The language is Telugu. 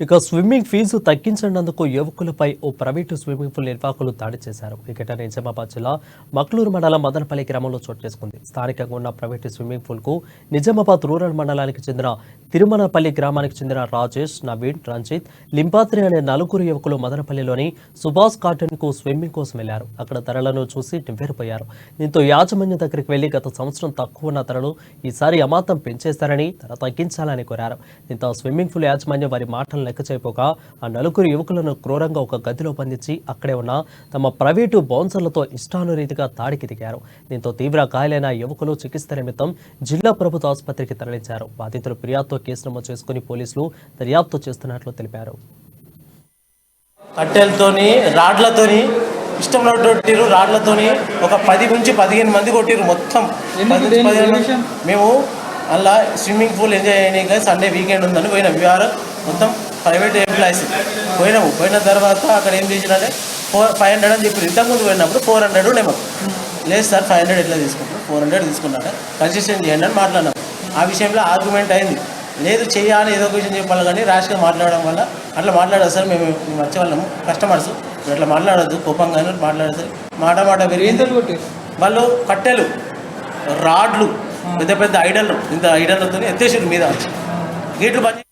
ఇక స్విమ్మింగ్ ఫీజు తగ్గించినందుకు యువకులపై ఓ ప్రైవేటు స్విమ్మింగ్ పూల్ నిర్వాహకులు దాడి చేశారు. ఈ ఘటన నిజామాబాద్ జిల్లా మక్లూరు మండలం మదనపల్లి గ్రామంలో చోటు చేసుకుంది. స్థానికంగా ఉన్న ప్రైవేటు స్విమ్మింగ్ పూల్ కు నిజామాబాద్ రూరల్ మండలానికి చెందిన తిరుమలపల్లి గ్రామానికి చెందిన రాజేష్, నవీన్, రంజిత్, లింపాత్రి అనే నలుగురు యువకులు మదనపల్లిలోని సుభాష్ గార్డెన్ కు స్విమ్మింగ్ కోసం వెళ్లారు. అక్కడ ధరలను చూసి నివ్వెరపోయారు. దీంతో యాజమాన్యం దగ్గరికి వెళ్లి గత సంవత్సరం తక్కువ ఉన్న ధరలు ఈసారి అమాంతం పెంచేస్తారని, ధర తగ్గించాలని కోరారు. దీంతో స్విమ్మింగ్ పూల్ యాజమాన్యం వారి మాటలు లెక్క చేయపోగా ఆ నలుగురు యువకులను క్రూరంగా ఒక గదిలో బంధించి అక్కడే ఉన్న తమ ప్రైవేటు బౌన్సర్లతో ఇష్టానురీతిగా దాడికి దిగారు. దీంతో తీవ్ర గాయాలైన యువకులు చికిత్స నిమిత్తం జిల్లా ప్రభుత్వ ఆసుపత్రికి తరలించారు. బాధితులు ఫిర్యాదుతో కేసు నమోదు చేసుకుని పోలీసులు దర్యాప్తు చేస్తున్నట్లు తెలిపారు. కట్టెలతోని రాడ్లతోని ఇష్టం కొట్టిరు. రాడ్లతోని ఒక 10 నుంచి 15 మంది కొట్టిరు. మొత్తం మేము అలా స్విమ్మింగ్ పూల్ ఎంజాయ్ చేయడానికి సండే వీకెండ్ ఉందని పోయినాం. విఆర్ మొత్తం ప్రైవేట్ ఎంప్లాయీస్ పోయిన తర్వాత అక్కడ ఏం చేసినంటే 500 అని చెప్పి ఇంతకుముందు పోయినప్పుడు 400 ఉండే మాకు. లేదు సార్ 500 ఎట్లా తీసుకుంటారు, 400 తీసుకున్నాక కన్సిస్టెంట్ చేయండి అని మాట్లాడినాం. ఆ విషయంలో ఆర్గ్యుమెంట్ అయింది. లేదు చేయాలి, ఏదో ఒక విషయం చెప్పాలి, కానీ ర్యాష్గా మాట్లాడడం వల్ల అట్లా మాట్లాడదు సార్. మేము వచ్చే వాళ్ళము కస్టమర్స్, అట్లా మాట్లాడద్దు, కోపంగానే మాట్లాడదు. మాట పెరిగింది. వాళ్ళు కట్టెలు, రాడ్లు, పెద్ద పెద్ద ఐడన్లు, ఇంత ఐడన్లతో ఎత్తేసారు మీద. గేట్లు బంద్